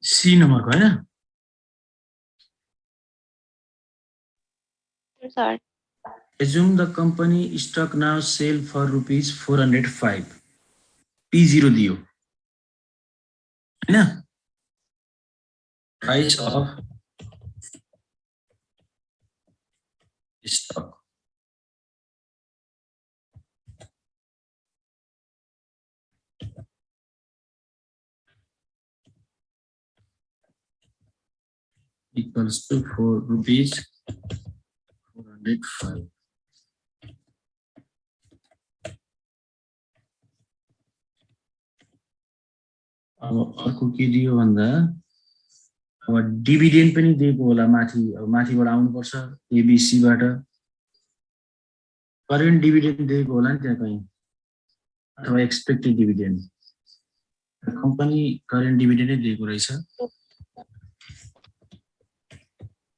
C नम्बरको हैन sir assume the company stock now sell for rupees 405 P0 दियो हैन price of stock equals to 4 rupees 405 अब अर्को के दियो भन्दा अब डिभिडेन्ड पनि दिएको होला माथि अब माथिबाट आउनु पर्छ एबीसी बाट करेन्ट डिभिडेन्ड दिएको होला नि त्यहाँ कहीं अथवा expected dividend company current dividend दिएको रहेछ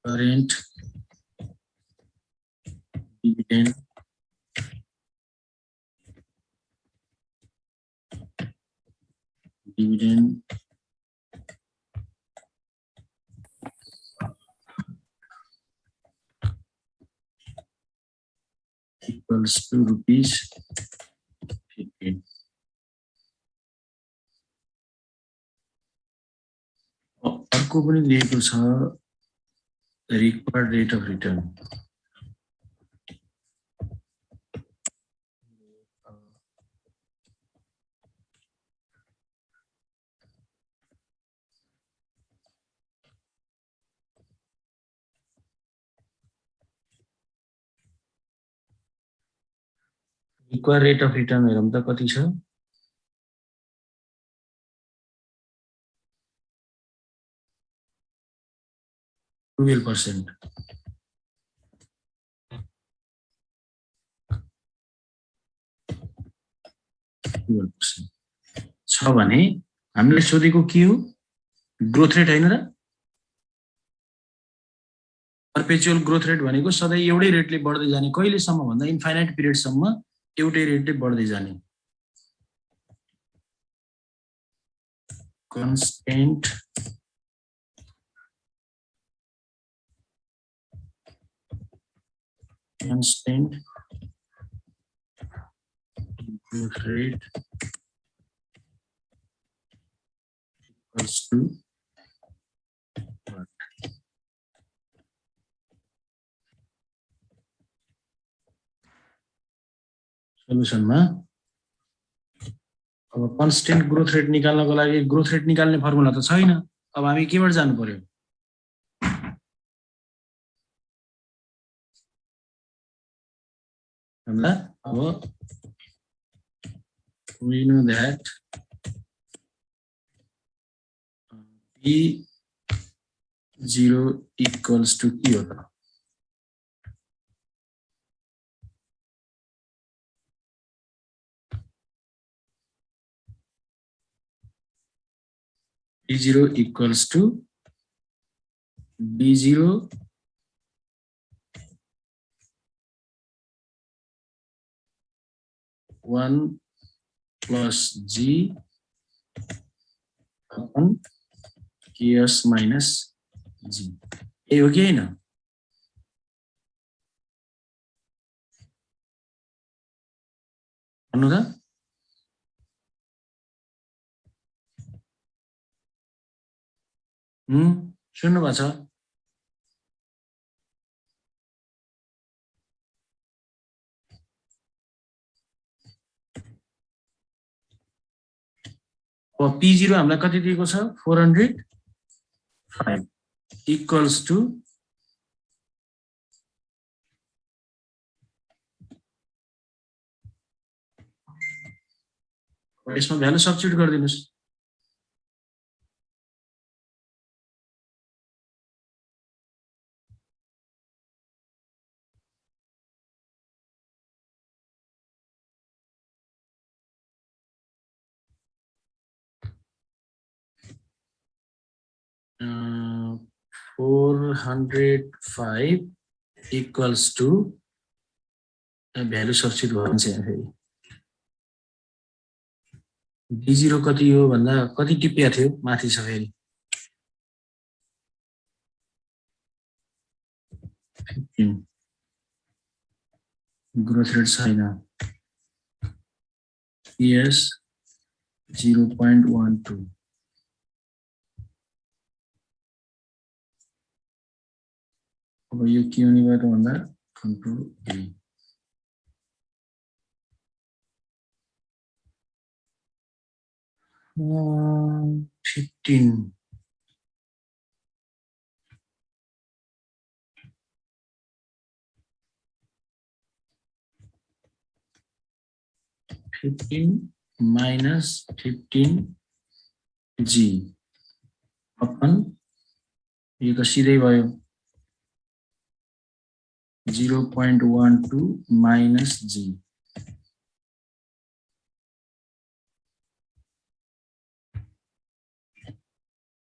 current dividend equals to rupees 15 अर्को पनि दिएको छ required rate of return required rate of return हेरौँ त कति छ 12% छ भने हामीले सोधेको के हो ग्रोथ रेट हैन र पर्पेचुअल ग्रोथ रेट भनेको सधैँ एउटै रेटले बढ्दै जाने कहिलेसम्म भन्दा इन्फाइनाइट पिरियडसम्म एउटै रेटले बढ्दै जाने constant growth rate equals to what? Solution मा अब कन्स्टेन्ट ग्रोथ रेट निकाल्नको लागि ग्रोथ रेट निकाल्ने फर्मुला त छैन अब हामी केबाट जानु पर्यो भन्दा अब we know that P0 equals to के हो त P0 equals to B0 1 plus G upon KS minus G. ए हो कि हैन भन्नु त सुन्नु भएको छ अब P0 हामीलाई कति दिएको छ 405 equals to यसमा value substitute गरिदिनुस् uh, 405 equals to value substitute हुन्छ फेरि B0 कति हो भन्दा कति टिपिया थियो माथि छ फेरि 15 ग्रोथ रेट छैन EPS 0.12 अब यो के हुने भयो त भन्दा control A 15 minus 15G upon यो त सिधै भयो 0.12 minus G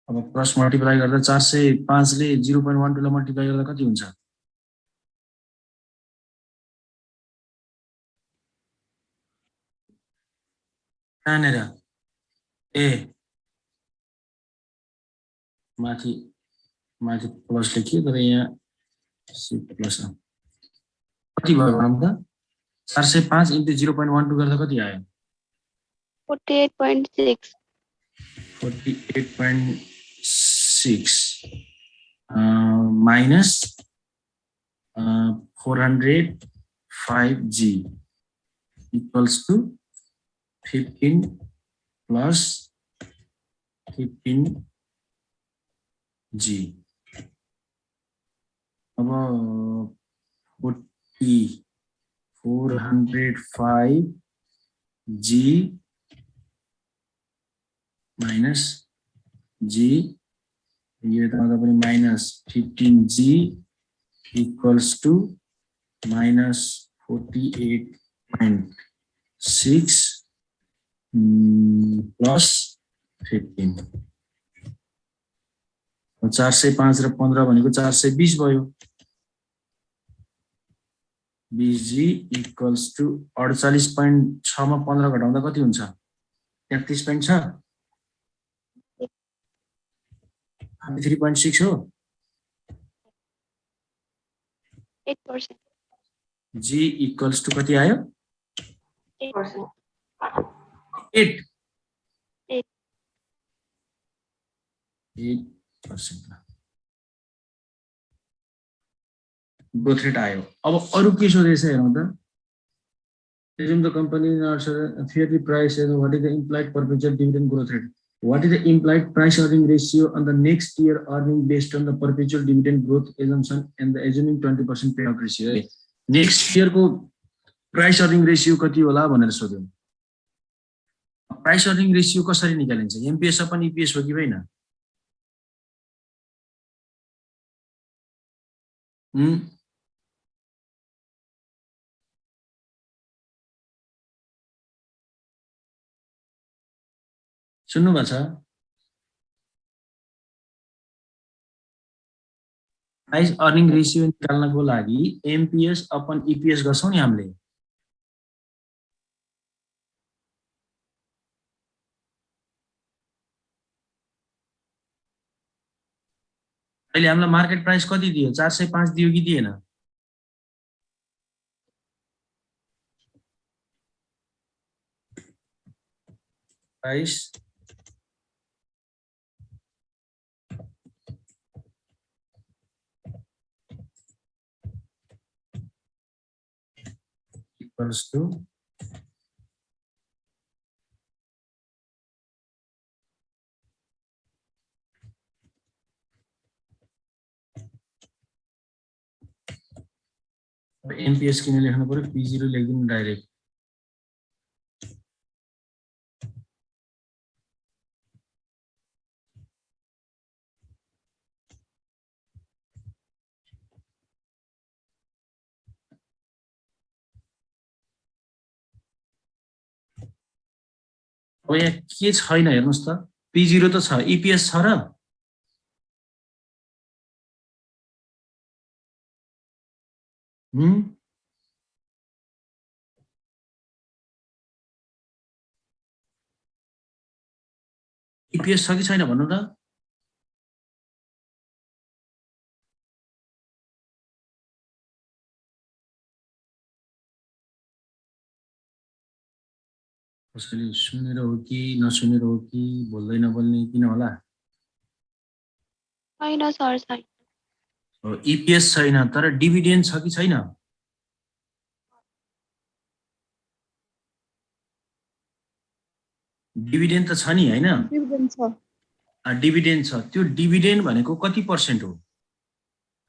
अब क्रस मल्टिप्लाई गर्दा 405 ले 0.12 लाई मल्टिप्लाई गर्दा कति हुन्छ कहाँनेर ए माथि माथि प्लस लेखियो तर यहाँ सी प्लस कति भयो भनौँ त 405 into 0.12 गर्दा कति आयो 48.6 48.6 minus 405G equals to 15 plus 15G अब 405G minus G यो त पनि minus 15G equals to minus 48.6 plus 15 405 र 15 भनेको 420 भयो 20G equals to 48.6 मा 15 घटाउँदा कति हुन्छ 33.6 3.6 हो 8%. G equals to कति आयो 8%. 8 8. 8% ग्रोथ रेट आयो अब अरु के सोधेछ हेरौँ त assume the company is fairly priced and what is the implied perpetual dividend growth rate what is the implied price earning ratio on the next year earning based on the perpetual dividend growth assumption and the assuming 20% payout ratio next year को price earning ratio कति होला भनेर सोध्यो price earning ratio कसरी निकालिन्छ MPS upon EPS हो कि हैन सुन्नु भएको छ प्राइस अर्निङ रेशियो निकाल्नको लागि MPS अपन EPS गर्छौं नि हामीले अहिले हामीलाई मार्केट प्राइस कति दियो 405 दियो कि दिएन प्राइस equals to MPS किन लेख्नु पर्यो P0 लेख्दिनु डाइरेक्ट अब यहाँ के छैन हेर्नुस् त P0 त छ EPS छ र EPS छ कि छैन भन्नु त कसैले सुनेर हो कि नसुनेर हो कि बोल्दै नबोल्ने किन होला? छैन सर, छैन। इपिएस छैन तर डिभिडेन्ड छ कि छैन? डिभिडेन्ड त छ नि हैन? डिभिडेन्ड छ। डिभिडेन्ड छ। त्यो डिभिडेन्ड भनेको कति पर्सेन्ट हो?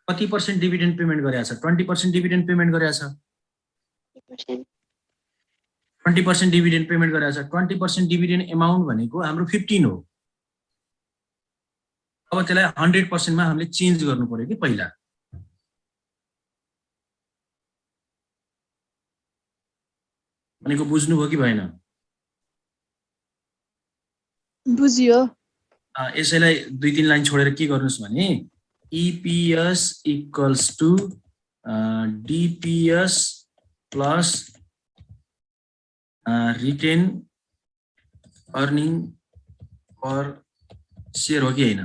कति पर्सेन्ट डिभिडेन्ड पेमेन्ट गरेछ? 20% डिभिडेन्ड पेमेन्ट गरेछ। 20%. 20% डिभिडेन्ड पेमेन्ट गरेछ। 20% डिभिडेन्ड एमाउन्ट भनेको हाम्रो 15 हो। अब त्यसलाई 100% मा हामीले चेन्ज गर्नु पर्यो कि पहिला। भनेको बुझ्नुभयो कि भएन? बुझियो। यसैलाई 2-3 लाइन छोडेर के गर्नुस् भने EPS equals to DPS plus retain earning per share हो कि हैन?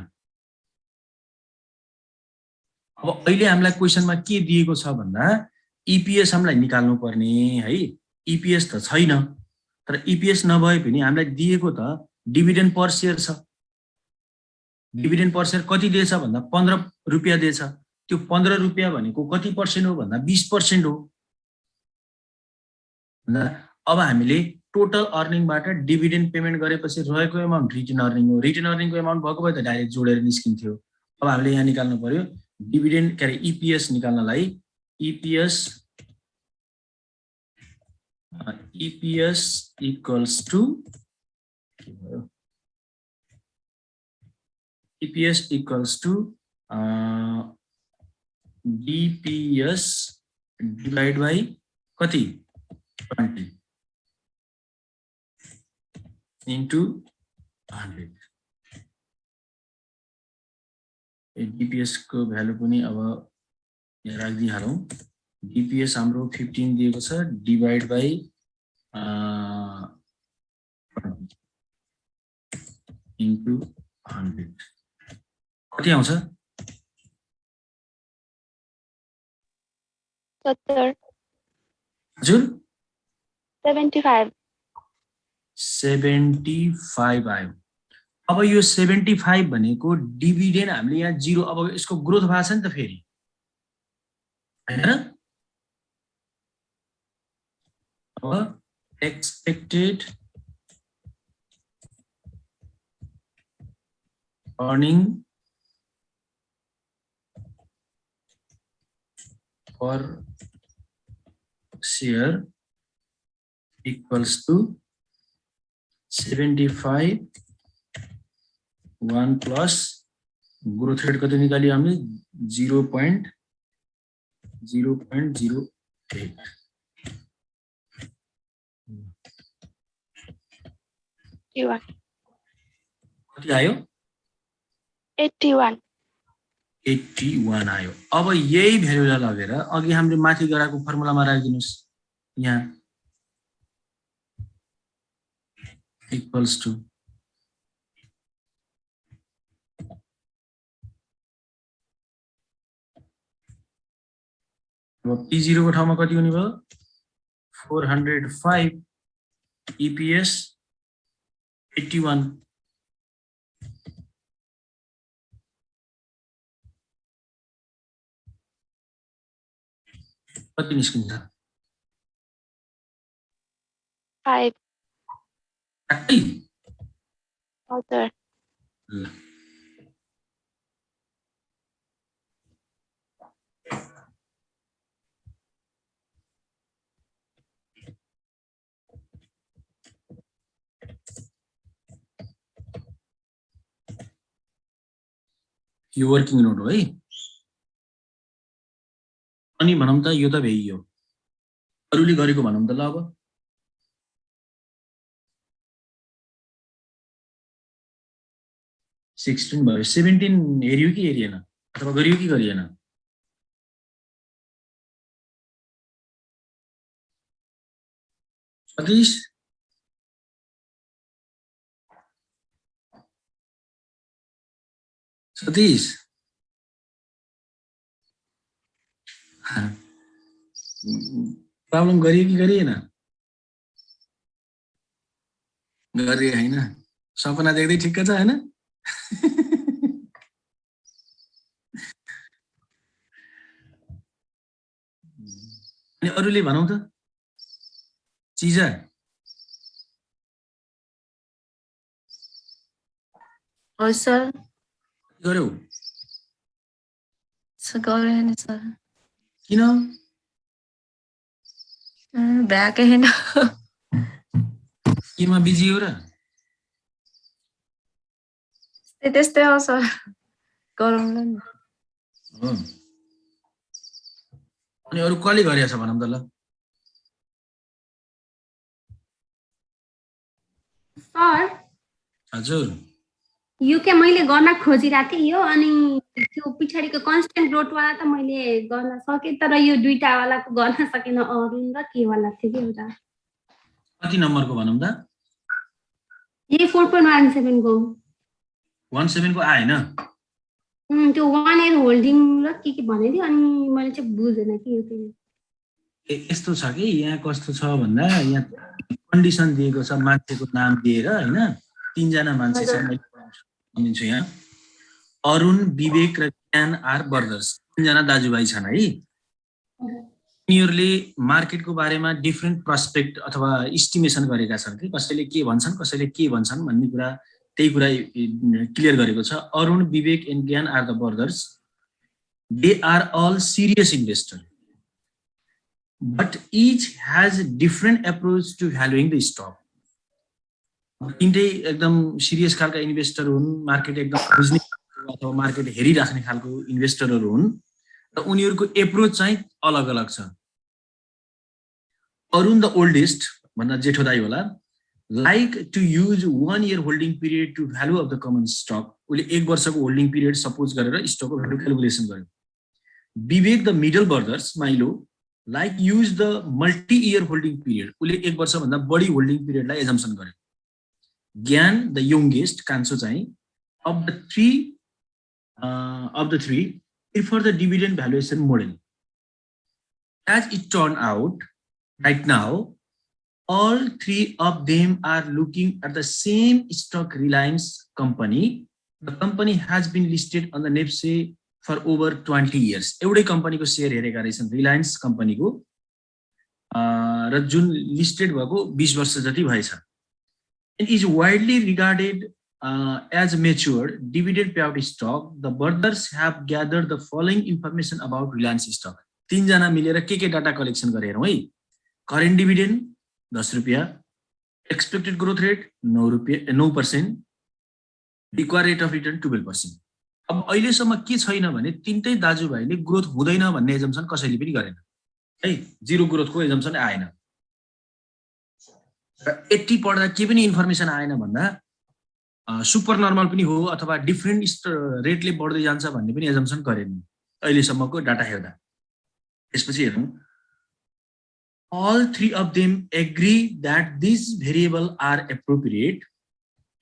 अब अहिले हामीलाई क्वेशनमा के दिएको छ भन्दा EPS हामीलाई निकाल्नु पर्ने है। EPS त छैन तर EPS नभए पनि हामीलाई दिएको त डिभिडेन्ड पर शेयर छ। डिभिडेन्ड पर शेयर कति दिएछ भन्दा 15 रुपैयाँ दिएछ। त्यो 15 रुपैयाँ भनेको कति पर्सेन्ट हो भन्दा 20% हो। अब हामीले टोटल अर्निङबाट डिभिडेन्ड पेमेन्ट गरेपछि रहेको एमाउन्ट रिटेन अर्निङ हो। रिटेन अर्निङको एमाउन्ट भएको भए त डाइरेक्ट जोडेर निस्किन्थ्यो। अब हामीले यहाँ निकाल्नु पर्यो डिभिडेन्ड के अरे EPS निकाल्नलाई EPS equals to EPS equals to DPS divide by कति 20 into 100। DPS को भ्यालु पनि अब यहाँ राखिदिइहालौँ। DPS हाम्रो 15 दिएको छ डिभाइड बाई into 100 कति आउँछ? 70. हजुर 75. 75 आयो। अब यो 75 भनेको डिभिडेन्ड हामीले यहाँ 0 अब यसको ग्रोथ भएको छ नि त फेरि हैन? अब expected earning per share equals to 75 1 plus growth rate कति निकाल्यो हामीले 0.08 81. कति आयो? 81. 81 आयो। अब यही भ्यालुलाई लगेर अघि हामीले माथि गराएको फर्मुलामा राखिदिनुस्। यहाँ इक्वल्स टु अब P0 को ठाउँमा कति हुने भयो? 405 EPS 81 कति निस्किन्छ? 5. ट्याक्कै हजुर। ल यो वर्किङ नोट हो है। अनि भनौँ त यो त भइयो। अरूले गरेको भनौँ त ल अब 16 भयो। 17 हेरियो कि हेरिएन अथवा गरियो कि गरिएन? सतीश सतीश प्रब्लम गरियो कि गरिएन? गरे हैन सपना देख्दै ठिक्क छ हैन अनि अरूले भनौं त चिज हो सर गर्यौ सर गरेन सर किन भ्याएकै छैन केमा बिजी हो र त्यस्तै हो सर गरौँला नि हो अनि अरु कसले गरेछ भनौं त ल सर हजुर यो के मैले गर्न खोजिरहेको थिएँ यो अनि त्यो पछाडिको कन्स्टेन्ट ग्रोथवाला त मैले गर्न सकेँ तर यो दुईटावालाको गर्न सकेन अरुण र के वाला थियो कि एउटा कति नम्बरको भनौं त ए 4.17 को 17 को आएन त्यो 1 इयर होल्डिङ र के भने थियो अनि मैले चाहिँ बुझेन कि यो के यस्तो छ कि यहाँ कस्तो छ भन्दा यहाँ कन्डिसन दिएको छ मान्छेको नाम दिएर हैन तीन जना मान्छे छ मैले भनिदिन्छु यहाँ अरुण विवेक र ज्ञान आर ब्रदर्स तीन जना दाजुभाइ छन् है यिनीहरूले मार्केटको बारेमा डिफरेन्ट प्रस्पेक्ट अथवा एस्टिमेसन गरेका छन् कि कसैले के भन्छन् भन्ने कुरा त्यही कुरा क्लियर गरेको छ Arun Vivek and Gyan are the brothers they are all serious investor but each has different approach to valuing the stock. तिनटै एकदम सिरियस खालका इन्भेस्टर हुन् मार्केट एकदम बुझ्ने अथवा मार्केट हेरिराख्ने खालको इन्भेस्टरहरू हुन् र उनीहरूको एप्रोच चाहिँ अलग अलग छ अरुण द ओल्डेस्ट भन्दा जेठो दाइ होला like to use 1 year holding period to value of the common stock उले 1 वर्षको होल्डिङ पिरियड सपोज गरेर स्टकको भ्यालु क्याल्कुलेसन गर्यो विवेक द मिडल ब्रदर्स माइलो like use the multi-year holding period उले 1 वर्ष भन्दा बढी होल्डिङ पिरियडलाई एजम्पसन गर्यो ज्ञान द यंगेस्ट कान्छो चाहिँ of the three prefer the dividend valuation model as it turned out right now all three of them are looking at the same stock Reliance company the company has been listed on the NSE for over 20 years एउटै कम्पनीको share हेरेका रहेछन् Reliance कम्पनीको र जुन listed भएको 20 वर्ष जति भएछ it is widely regarded as mature dividend payout stock the brothers have gathered the following information about Reliance stock तीन जना मिलेर के डाटा कलेक्सन गरे हेरौं है करेन्ट डिभिडेन्ड 10 रुपैयाँ expected growth rate 9% required rate of return 12% अब अहिलेसम्म के छैन भने तीनटै दाजुभाइले ग्रोथ हुँदैन भन्ने एजम्पसन कसैले पनि गरेन है जिरो ग्रोथको एजम्पसन आएन र 80 पढ्दा के पनि इन्फर्मेसन आएन भन्दा सुपर नर्मल पनि हो अथवा डिफरेन्ट रेटले बढ्दै जान्छ भन्ने पनि एजम्पसन गरेन अहिलेसम्मको डाटा हेर्दा त्यसपछि हेरौं all three of them agree that these variables are appropriate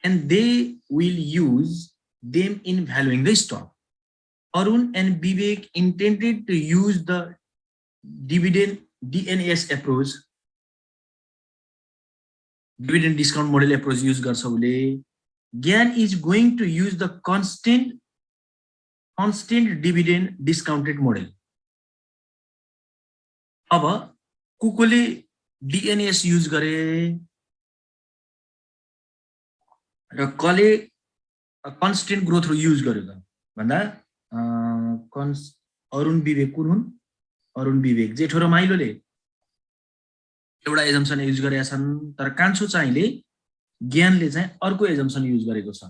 and they will use them in valuing the stock. Arun and Vivek intended to use the dividend DNS approach, dividend discount model approach use garcha ule. Gyan is going to use the constant dividend discounted model. अब कुकोले DNS use गरे र कले constant growth use गर्यो त भन्दा अरुण विवेक कुन हुन् अरुण विवेक जेठो र माइलोले एउटा एजम्पसन युज गरेका छन् तर कान्छो चाहिँले ज्ञानले चाहिँ अर्को एजम्पसन युज गरेको छ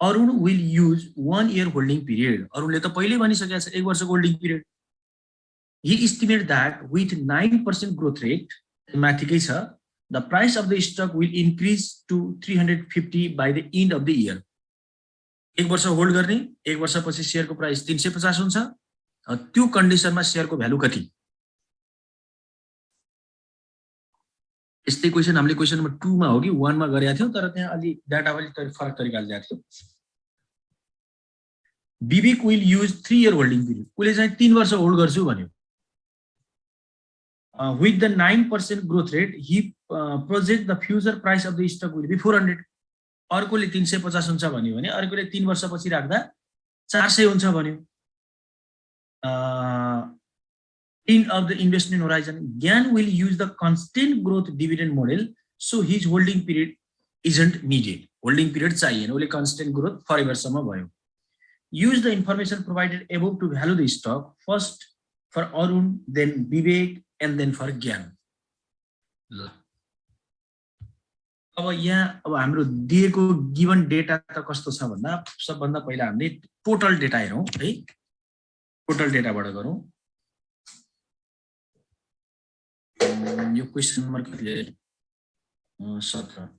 Arun will use 1 year holding period अरुणले त पहिल्यै भनिसकेको छ 1 वर्षको holding period he estimate that with 9% growth rate माथिकै छ the price of the stock will increase to 350 by the end of the year 1 वर्ष होल्ड गर्ने 1 वर्षपछि शेयरको प्राइस 350 हुन्छ त्यो कन्डिसनमा शेयरको भ्यालु कति यस्तै क्वेशन हामीले क्वेशन नम्बर 2 मा हो कि 1 मा गरेका थियौ तर त्यहाँ अलि डाटा अलि फरक तरिकाले दिएको थियो Vivek will use 3 year holding period उले चाहिँ 3 वर्ष होल्ड गर्छु भन्यो with the 9% growth rate, he project the future price of the stock will be 400. अर्कोले 350 हुन्छ भन्यो भने अर्कोले 3 वर्षपछि राख्दा 400 हुन्छ भन्यो. In of the investment horizon, Gyan will use the constant growth dividend model, so his holding period isn't needed. Holding period चाहिए, only constant growth forever सम्म भयो. Use the information provided above to value the stock, first for Arun, then Vivek, and then for Gyan. अब यहाँ अब हाम्रो दिएको given data त कस्तो छ भन्दा सबभन्दा पहिला हामीले टोटल डेटा हेरौँ है. टोटल डेटाबाट गरौँ. यो क्वेशन नम्बर कति है? 17.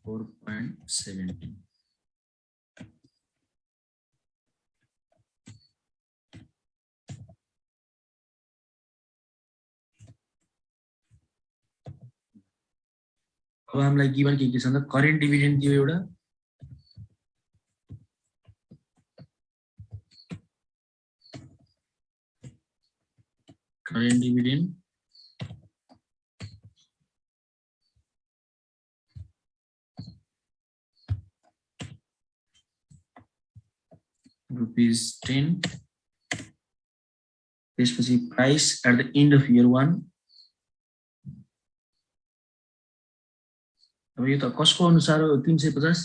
4.17. अब हामीलाई गिवन के छ भन्दा करेन्ट डिभिडेन्ड दियो एउटा, current dividend ₹10. त्यसपछि price at the end of year 1. अब यो त कसको अनुसार हो? 350.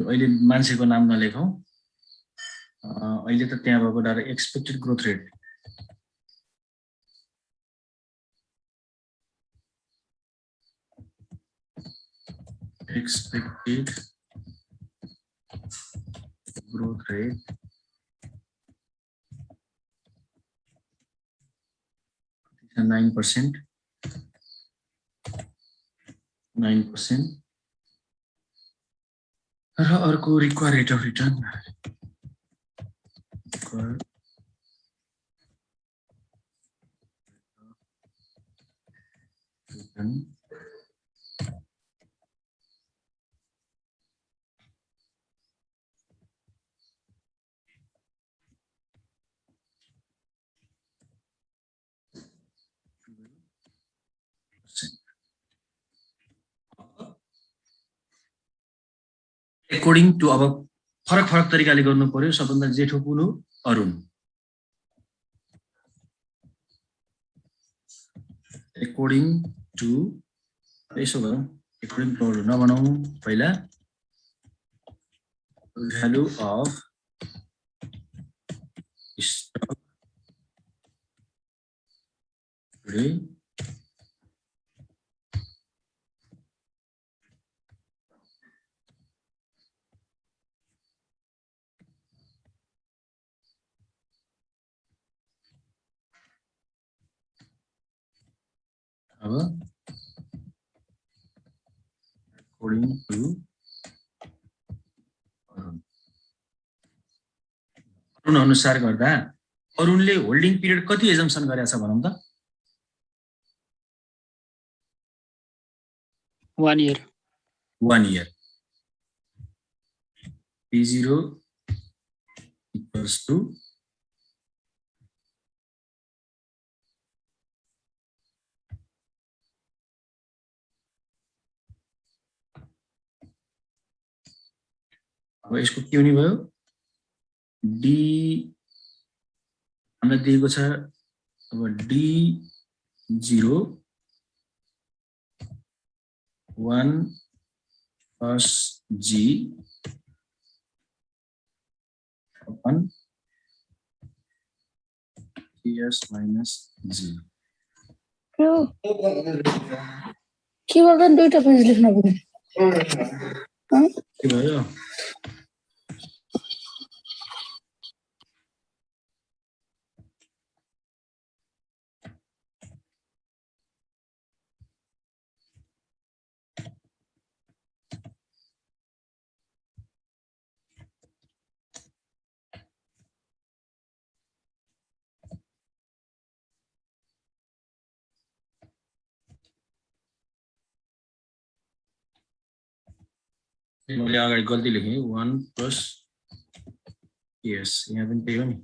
अहिले मान्छेको नाम नलेखौँ. अहिले त त्यहाँ भएको direct expected growth rate. Expected growth rate is 9%. 9%. र अर्को required rate of return. According to अब फरक फरक तरिकाले गर्नु पर्यो. सबभन्दा जेठो कुन हो? अरुण. According to यसो गरौँ. According to अरुण नबनाऊ पहिला. Value of stock today according to Arun अनुसार गर्दा अरुणले होल्डिङ पिरियड कति एजम्पसन गरेछ भनौँ त? 1 year. 1 year. P0 equals to अब यसको के हुने भयो? डी हामीलाई दिएको छ अब D0 1 plus G upon TS minus G. के दुईटा पेज लेख्न पर्यो? के भयो? मैले अगाडि गल्ती लेखेँ 1 प्लस केएस यहाँ पनि त्यही हो नि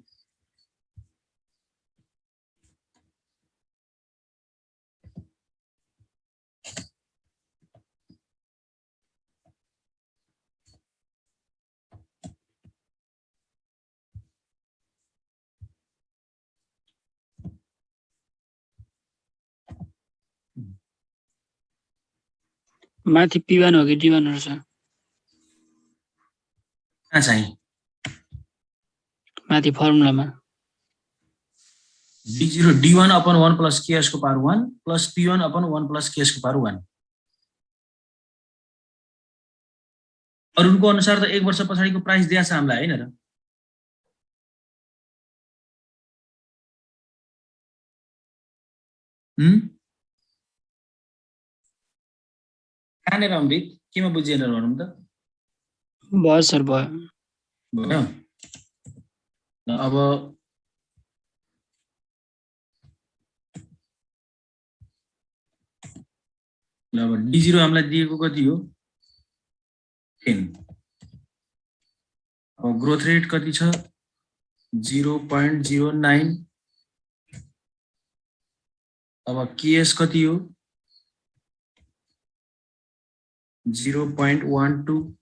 माथि P1 हो कि D1 हो सर कहाँ चाहिँ माथि फर्मुलामा D0 D1 upon 1 plus KS को power 1 plus P1 upon 1 plus KS को पावर 1 अरुणको अनुसार त 1 वर्ष पछाडिको प्राइस दिया छ हामीलाई हैन र कहाँनेर अमृत केमा बुझिएन भनौँ त भयो सर भयो भयो अब D0 हामीलाई दिएको कति हो 10 अब ग्रोथ रेट कति छ 0.09 अब केएस कति हो 0.12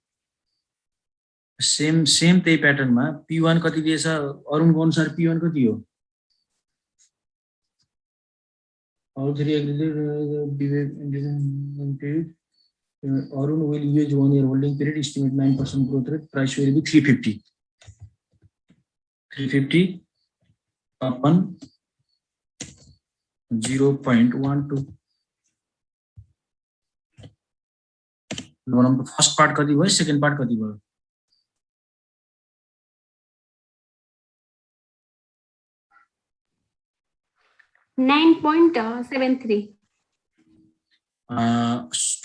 सेम त्यही प्याटर्नमा P1 कति दिएछ अरुणको अनुसार P1 कति हो Arun will use 1 year holding period, estimate 9% growth rate, price will be 350. 350 upon 0.12. First part कति भयो second part कति भयो 9.73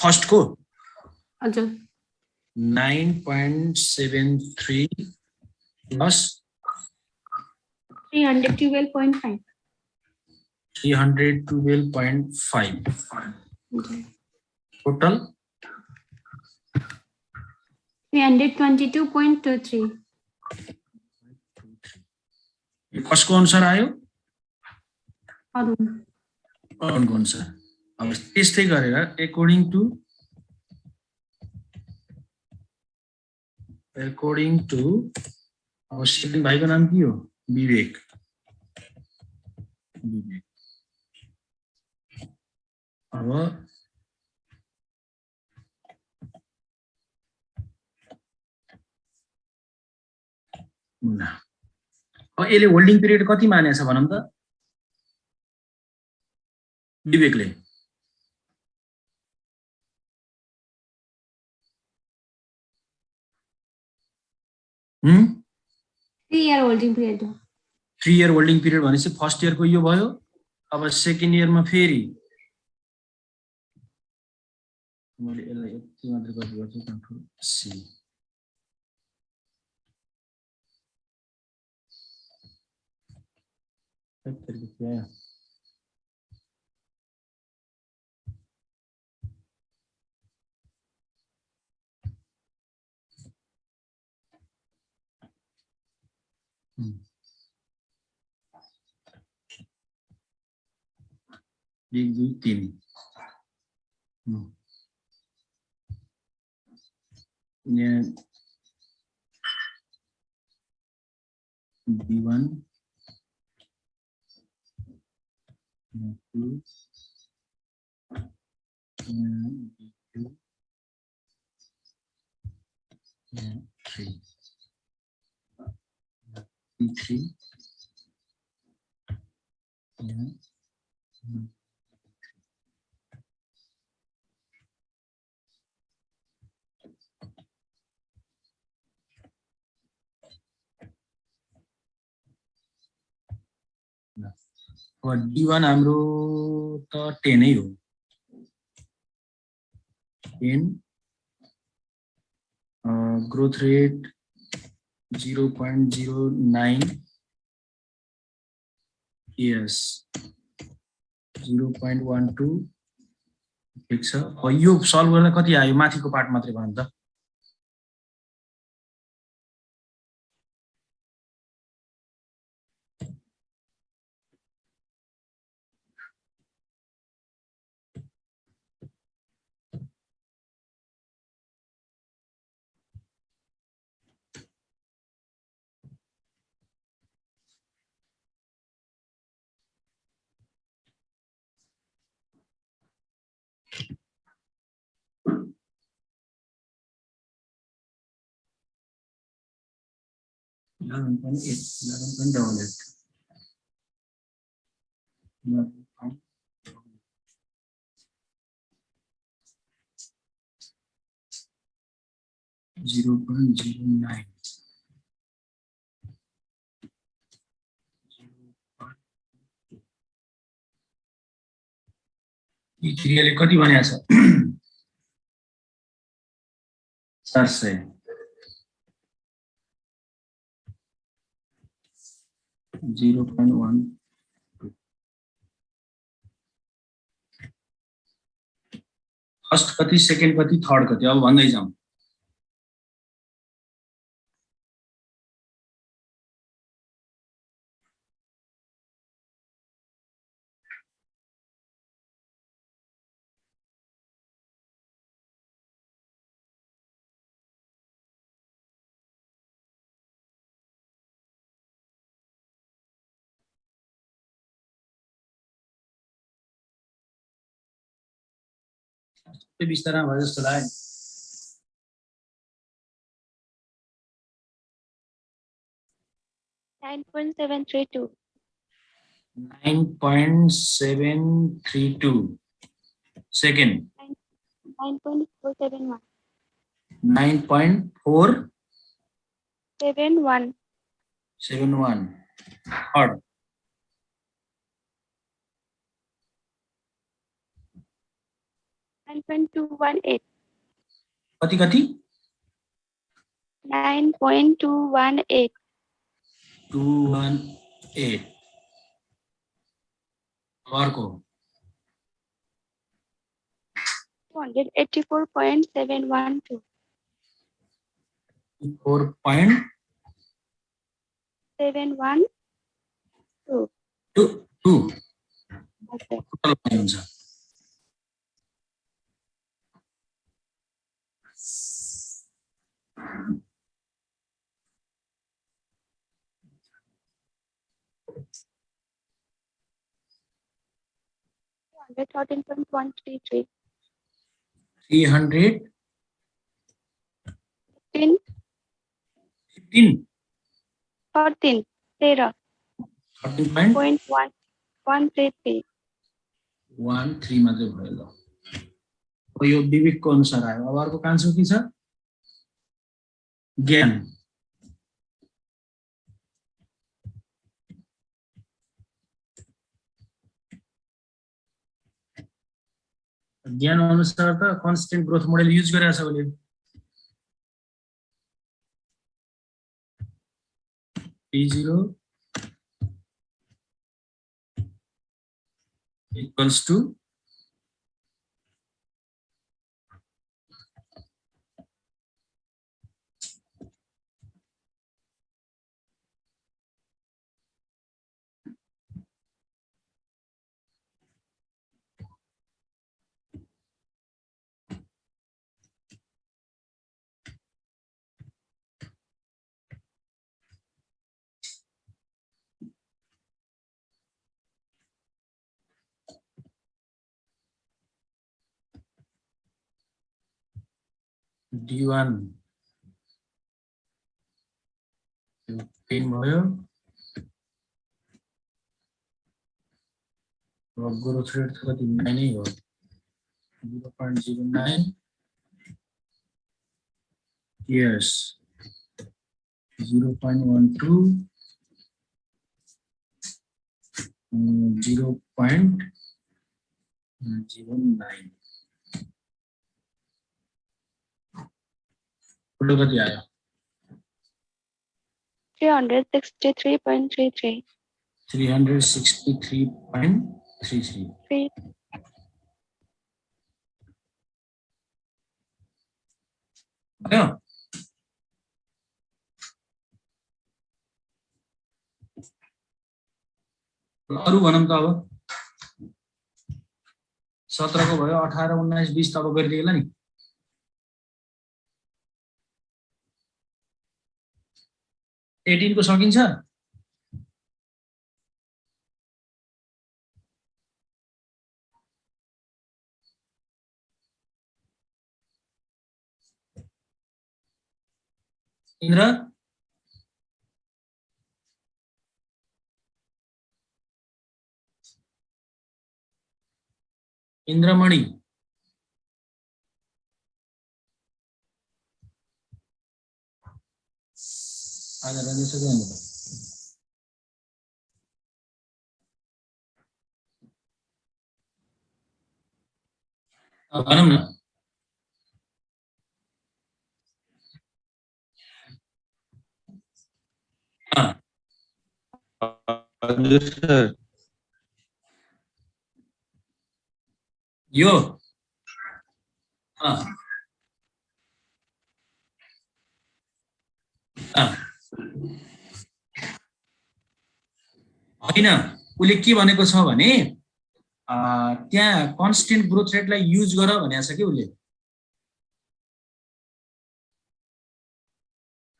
फर्स्ट को हजुर 9.73 plus 312.5 312.5 total 322.23 कसको अनुसार आयो अरुणको अनुसार अब त्यस्तै गरेर according to अब सेकेन्ड भाइको नाम के हो विवेक अब यसले होल्डिङ पिरियड कति मानेछ भनौँ त विवेकले 3 year holding period 3 year holding period भनेपछि फर्स्ट इयर को यो भयो अब सेकेन्ड इयरमा फेरि मैले यसलाई यति मात्र कपी गर्छु कन्ट्रोल सी एक दुई तीन यहाँ B1 B2 B2 3 B3 D1 हाम्रो त 10 नै हो 10 ग्रोथ रेट 0.09 yes 0.12 ठिक छ यो सल्भ गर्दा कति आयो माथिको पार्ट मात्रै भन्न त 11.8, 11.88. 0.09. ये क्रियाले कति भनेको छ 400 0.1 फर्स्ट कति सेकेन्ड कति थर्ड कति अब भन्दै जाउँ बिस्तारमा भयो जस्तो लाग्यो 9.732. 9.732 second 9.471. 9.471 71. third 9.218. कति कति 9.218. 218 अर्को 284.712. 4.22 712. Okay. total हुन्छ Hundred 13.133. 315 13. 13. 13. 13.133. 13 मात्रै भयो ल अब यो विवेकको अनुसार आयो अब अर्को कान्सो के छ ज्ञान ज्ञान अनुसार त कन्स्टेन्ट ग्रोथ मोडेल युज गरेछ उसले P0 equals to D1 10 भयो र ग्रोथ रेट कति 9 नै हो 0.09 years 0.12 0.09 टोटल कति आयो 363.33. 363.33 3. भयो अरु भनौं त अब 17 को भयो 18 19 20 तब गरिदिएला नि एटीन को सकिन्छ इन्द्र इन्द्रमणि आज रंजित सर क्या बोला? भनौँ न हजुर सर यो होइन उसले के भनेको छ भने त्यहाँ कन्स्टेन्ट ग्रोथ रेटलाई युज गर भनेको छ कि उसले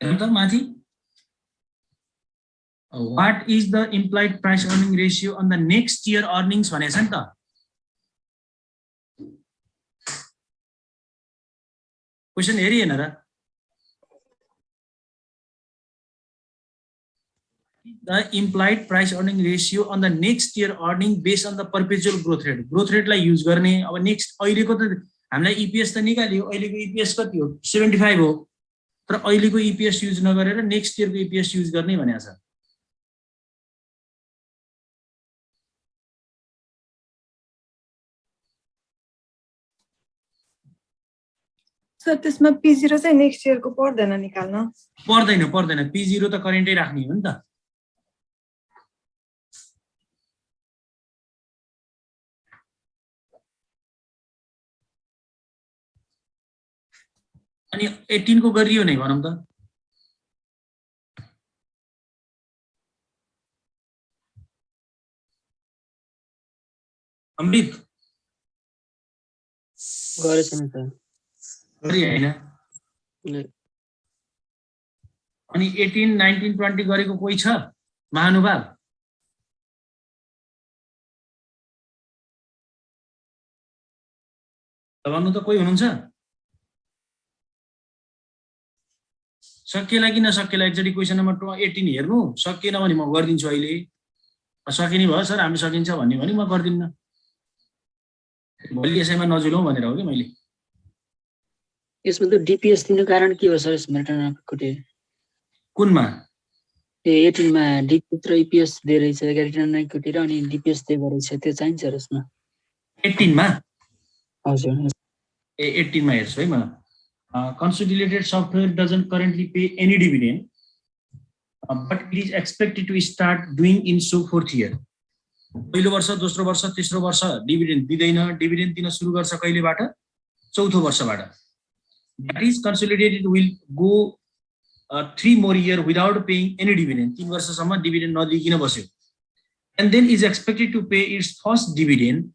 हेर्नु त माथि what is the implied price earning ratio on the next year earnings भनेको छ नि त क्वेसन हेरि हेर्न र the implied price earning ratio on the next year earning based on the perpetual growth rate लाई युज गर्ने अब नेक्स्ट अहिलेको त हामीलाई ईपीएस त निकाल्यो अहिलेको ईपीएस कति हो 75 हो तर अहिलेको ईपीएस युज नगरेर नेक्स्ट इयरको ईपीएस युज गर्ने भनेको छ सर त्यसमा P0 चाहिँ नेक्स्ट इयरको पर्दैन निकाल्न पर्दैन P0 त करेन्टै राख्ने हो नि त अनि 18 को गरियो नै भनौं त अमृत गरेछ नि सर गरि हैन अनि 18 19 20 गरेको कोही छ महानुभाव भन्नु त कोही हुनुहुन्छ सकिएला कि नसकिएला एकचोटि क्वेसन नम्बर 18 हेर्नु सकिएन भने म गर्दिन्छु अहिले सकिने भयो सर हामी सकिन्छ भन्ने भने म गर्दिन्न भोलि यसैमा नजुलौं भनेर हो कि मैले यसमा त डीपीएस दिनु कारण के हो सर यसमा रिटर्न अफ इक्विटी कुनमा ए 18 मा डीपीएस र ईपीएस दिएर छ रिटर्न अफ इक्विटी र अनि डीपीएस दिएको रहेछ त्यो चाहिन्छ र यसमा 18 मा हजुर ए 18 मा हेर्छु है म consolidated software doesn't currently pay any dividend but it is expected to start doing in so fourth year पहिलो वर्ष दोस्रो वर्ष तेस्रो वर्ष डिभिडेन्ड दिदैन डिभिडेन्ड दिन सुरु गर्छ कहिलेबाट चौथो वर्षबाट that is consolidated will go 3 more year without paying any dividend 3 वर्षसम्म डिभिडेन्ड नदिकिन बस्यो and then is expected to pay its first dividend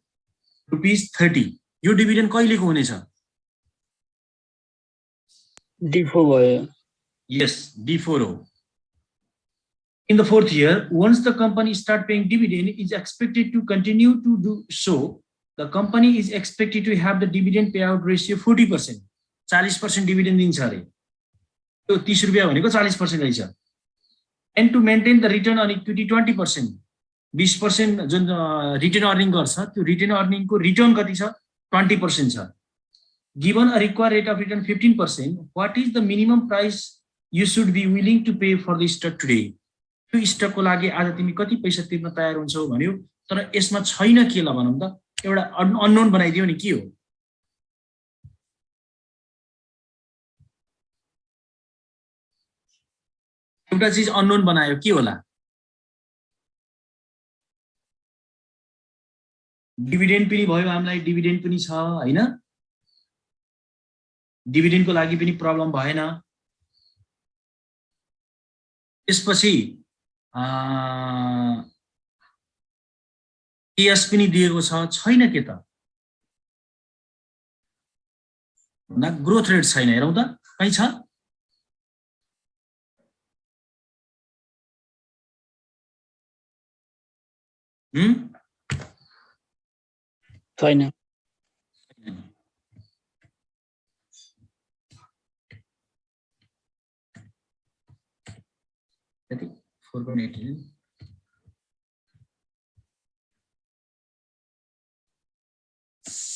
₹30 यो डिभिडेन्ड कहिलेको हुनेछ D4 भयो yes D4 हो in the fourth year once the company start paying dividend is expected to continue to do so the company is expected to have the dividend payout ratio 40% 40% dividend दिन्छ अरे त्यो 30 रुपैयाँ भनेको 40% रहेछ and to maintain the return on equity 20% 20% जुन return earning गर्छ त्यो return अर्निङको return कति छ 20% छ given a required rate of return 15% what is the minimum price you should be willing to pay for the stock today त्यो स्टकको लागि आज तिमी कति पैसा तिर्न तयार हुन्छौ भन्यो तर यसमा छैन के ल भनौं त एउटा अननोन बनाइदियो नि के हो एउटा चीज अननोन बनायो के होला डिभिडेन्ड पनि भयो हामीलाई डिभिडेन्ड पनि छ हैन डिभिडेन्डको लागि पनि प्रब्लम भएन त्यसपछि टीएस पनि दिएको छैन के त न ग्रोथ रेट छैन हेरौं त कहीं छ छैन कति 4.18 4.18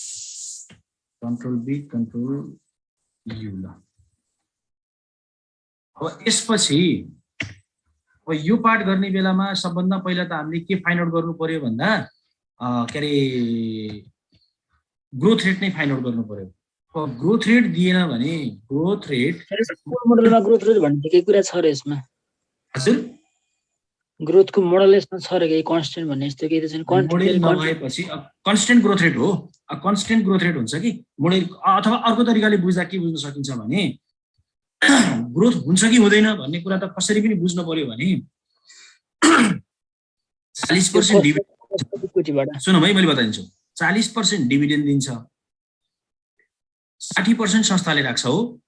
Control B, Control U ल। अब यसपछि अब यो पार्ट गर्ने बेलामा सबभन्दा पहिला त हामीले के फाइन्ड आउट गर्नु पर्यो भन्दा के अरे ग्रोथ रेट नै फाइन्ड आउट गर्नु पर्यो। अब ग्रोथ रेट दिएन भने ग्रोथ रेट मोडलमा ग्रोथ रेट भन्ने केही कुरा छ र यसमा? हजुर ग्रोथको मोडल यसमा छ र केही कन्स्टेन्ट भन्ने यस्तो केही त छैन? मोडेल नभएपछि कन्स्टेन्ट ग्रोथ रेट हो। कन्स्टेन्ट ग्रोथ रेट हुन्छ कि मोडेल, अथवा अर्को तरिकाले बुझ्दा के बुझ्न सकिन्छ भने ग्रोथ हुन्छ कि हुँदैन भन्ने कुरा त कसरी पनि बुझ्नु पर्यो भने 40% डिभिडेन्ड, सुन भाइ मैले बताइदिन्छु, 40% डिभिडेन्ड दिन्छ, 60% संस्थाले राख्छ हो,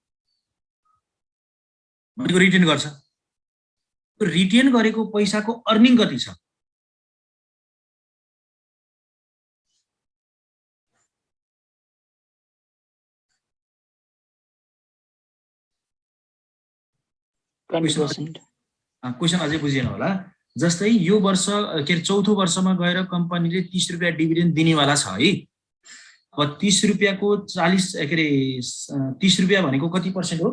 भनेको रिटेन गर्छ। रिटेन गरेको पैसाको अर्निङ कति छ? क्वेसन अझै बुझिएन होला। जस्तै यो वर्ष के चौथो वर्षमा गएर कम्पनीले 30 रुपियाँ डिभिडेन्ड दिनेवाला छ है। अब 30 रुपियाँको 40 के अरे 30 रुपियाँ भनेको कति पर्सेन्ट हो?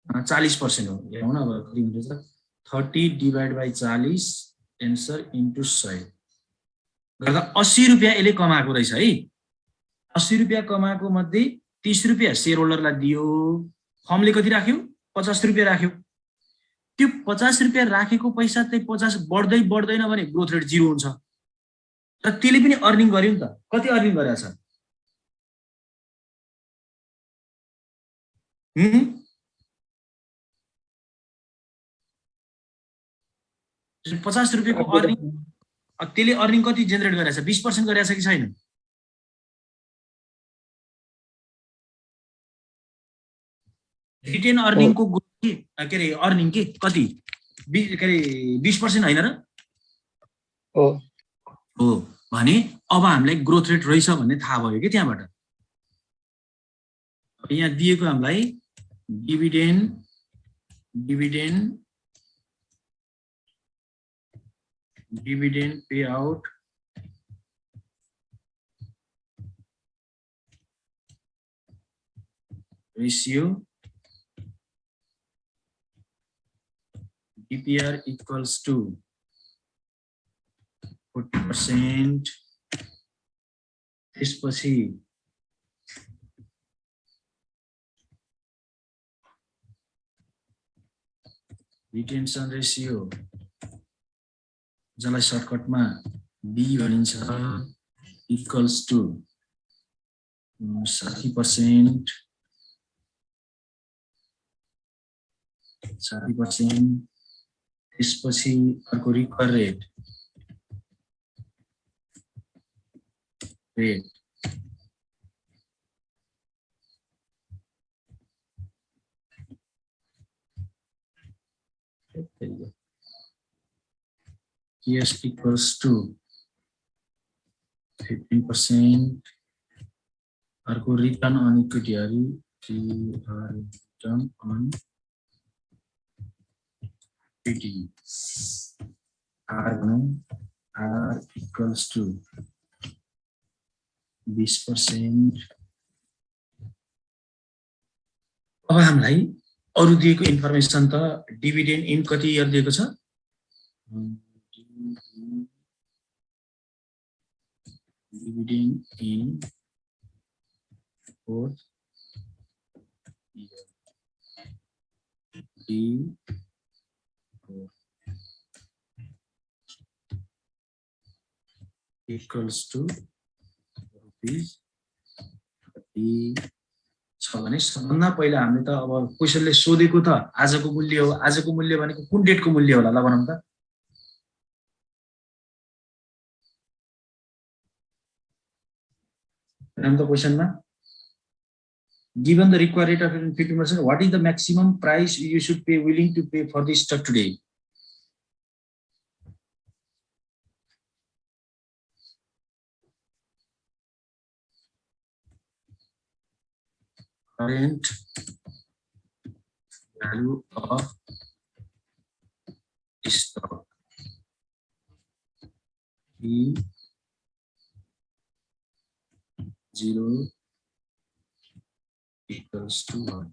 40% हो। हेरौँ न अब कति हुन्छ त, 30 डिभाइड बाई 40 एन्सर इन्टु 100 गर्दा 80 रुपियाँ यसले कमाएको रहेछ है। 80 रुपियाँ कमाएको मध्ये 30 रुपियाँ सेयर होल्डरलाई दियो, फर्मले कति राख्यो? 50 रुपियाँ राख्यो। त्यो 50 रुपियाँ राखेको पैसा चाहिँ 50 बढ्दै बढ्दैन भने ग्रोथ रेट 0 हुन्छ। र त्यसले पनि अर्निङ गर्यो नि त। कति अर्निङ गरेछ? 50 रुपियाँको अर्निङ, त्यसले अर्निङ कति जेनेरेट गरेछ? 20% गरेछ कि छैन? रिटेन अर्निङको के अरे अर्निङ के कति? के अरे 20% होइन र? हो भने अब हामीलाई ग्रोथ रेट रहेछ भन्ने थाहा भयो कि त्यहाँबाट। यहाँ दिएको हामीलाई dividend pay out ratio DPR equals to 40%। त्यसपछि रिटेन्सन रेशियो जसलाई सर्टकटमा B भनिन्छ इक्वल्स टु 60%। 60%। त्यसपछि अर्को recover rate Yes equals to 15%। अर्को return on equity return on equity R equals to 20%। अब हामीलाई अरु दिएको इन्फर्मेसन त डिभिडेन्ड इन कति इयर दिएको छ? Dividend in 4th year equals to rupees 30 छ भने सबभन्दा पहिला हामीले त अब क्वेशनले सोधेको त आजको मूल्य हो। आजको मूल्य भनेको कुन डेटको मूल्य होला ल भनौँ त? the question na, given the required rate of 50%, what is the maximum price you should pay, willing to pay for this stock today? Current value of stock is 0 equals to 1.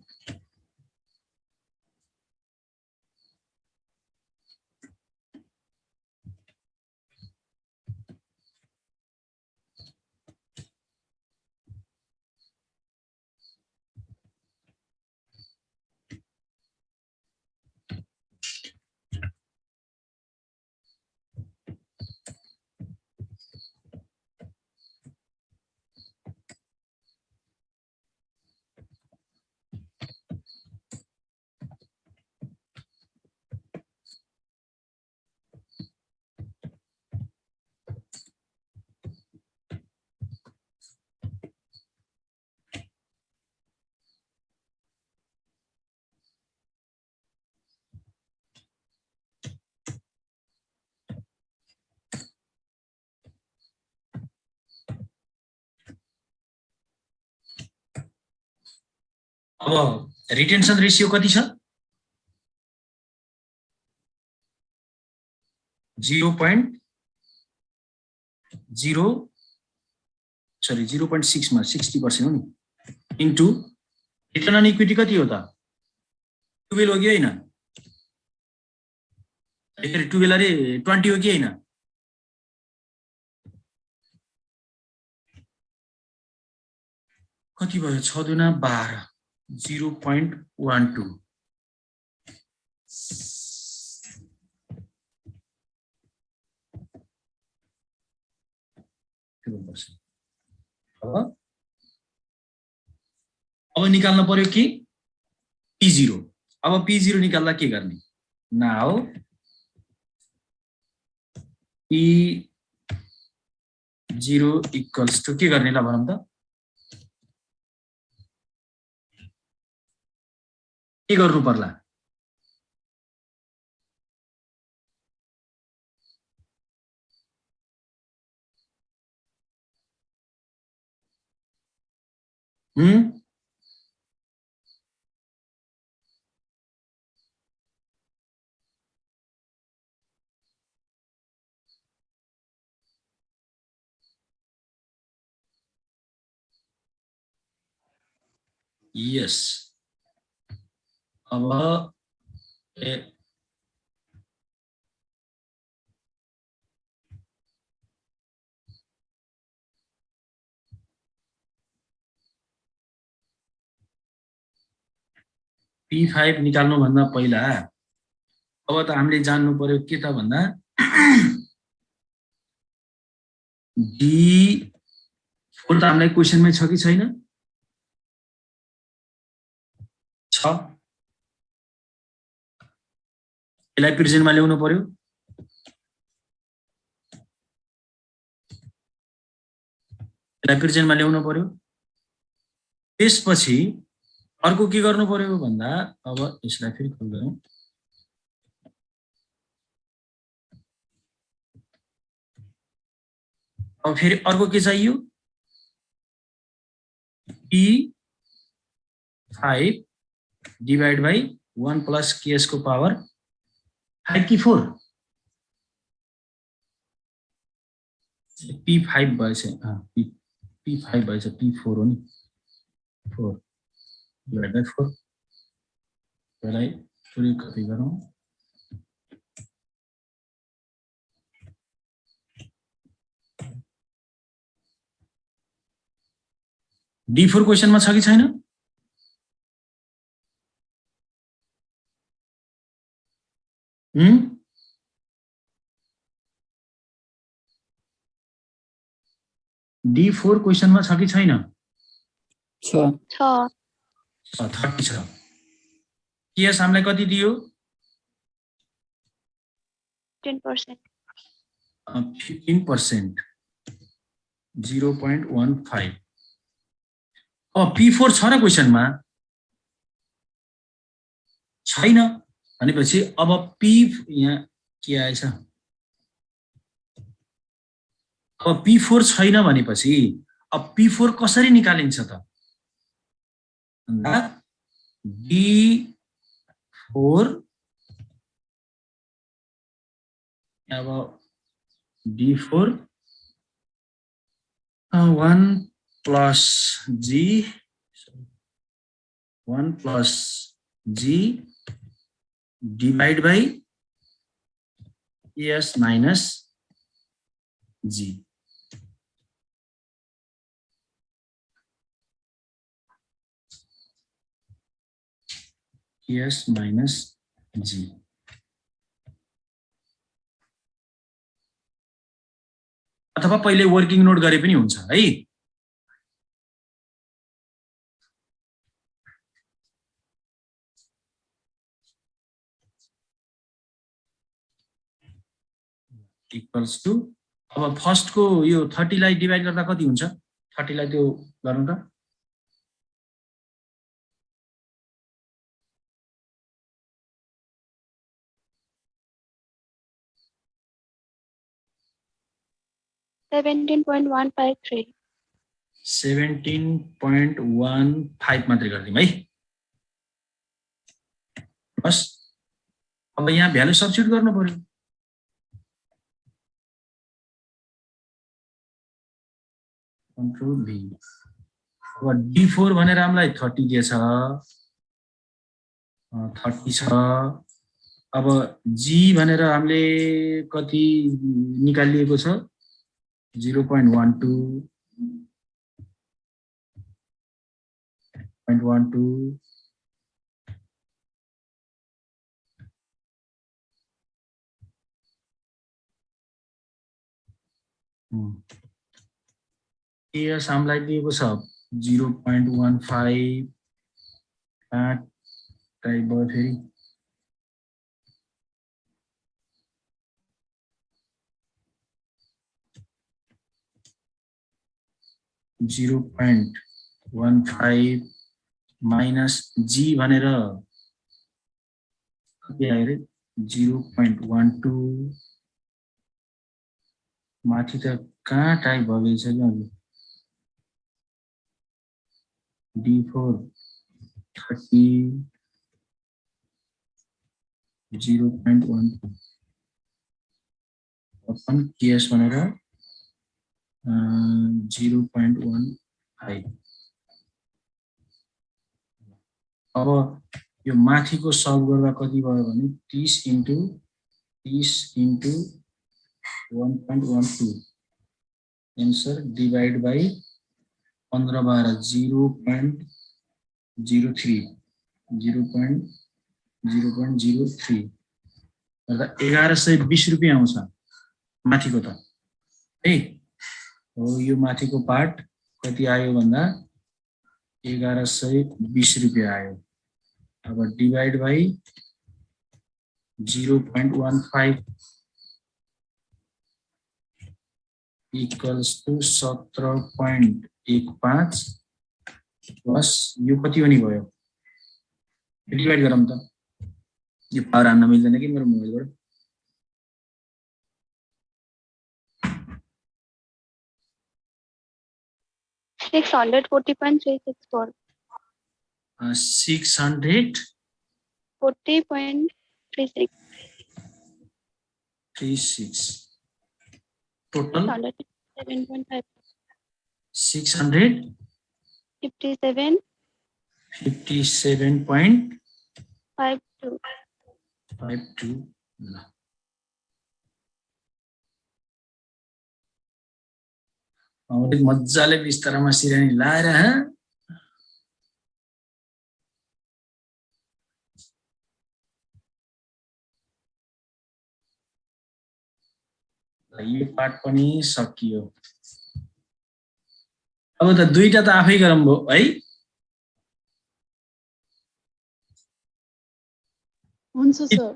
अब रिटेन्सन रेशियो कति छ 0.6 मा 60% हो नि into return on equity कति हो त 12 हो कि हैन 12 अरे 20 हो कि हैन कति भयो 6 दुना 12 0.12 अब निकाल्न पर्यो कि P0 अब P0 निकाल्दा के गर्ने नाउ P0 इक्वल्स टु के गर्ने ल भनौं त के गर्नु पर्ला यस अब P5 निकाल्नु भन्दा पहिला अब त हामीले जान्नु पर्यो के त भन्दा D4 त हामीलाई क्वेशनमै छ कि छैन छ यसलाई प्रेजेन्टमा ल्याउनु पर्यो त्यसपछि अर्को के गर्नु पर्यो भन्दा अब यसलाई फेरि खोल गरौँ अब फेरि अर्को के चाहियो P5 divide by 1 plus KS को पावर 5 कि 4 P5 भएछ P5 भएछ P4 हो नि 4 डिवाइड बाइ 4 यसलाई थोरै कपी गरौँ D4 क्वेशनमा छ कि छैन D4 क्वेशनमा छ कि छैन छ 30 छ केएस हामीलाई कति दियो 15% 15% 0.15 अब P4 छ र क्वेशनमा छैन भनेपछि अब P यहाँ के आएछ अब P4 छैन भनेपछि अब P4 कसरी निकालिन्छ त भन्दा D4 अब D4 1 plus G 1 plus G divide by S minus G. S minus G. अथवा पहिले वर्किङ नोट गरे पनि हुन्छ है। इक्वल्स टु अब फर्स्टको यो 30 लाई डिभाइड गर्दा कति हुन्छ? 30 लाई त्यो गर्नु त। $17.153. 17.15 मात्रै गरिदिउँ है। बस अब यहाँ भ्यालु सब्स्टिट्युट गर्नु पर्यो। कन्ट्रोल भी। अब D4 भनेर हामीलाई 30 दिएछ, 30 छ। अब G भनेर हामीले कति निकालिएको छ? 0.12 यस हामीलाई दिएको छ 0.15 टाइप भयो फेरि 0.15 माइनस G भनेर कति आयो रे? 0.12 माथि त कहाँ टाइप भएको छ क्या D4 30 0.12 अपन केएस भनेर 0.15 अब यो माथिको सल्भ गर्दा कति भयो भने 30 into 1.12 आन्सर डिवाइड बाइ 15 12 0.03 गर्दा 1120 रुपैयाँ आउँछ माथिको त है हो। यो माथिको पार्ट कति आयो भन्दा 1120 रुपैयाँ आयो। अब divide by 0.15 equals to 17.15 plus यो कति हो नि भयो डिवाइड गरौँ त। यो पावर हान्न मिल्दैन कि मेरो मोबाइलबाट। $640.364. 640.36 total 7.5. 657.52 ल। मजाले बिस्तारामा सिरानी लाएर यो पार्ट पनि सकियो। अब त दुईटा त आफै गरौँ भो है। हुन्छ सर।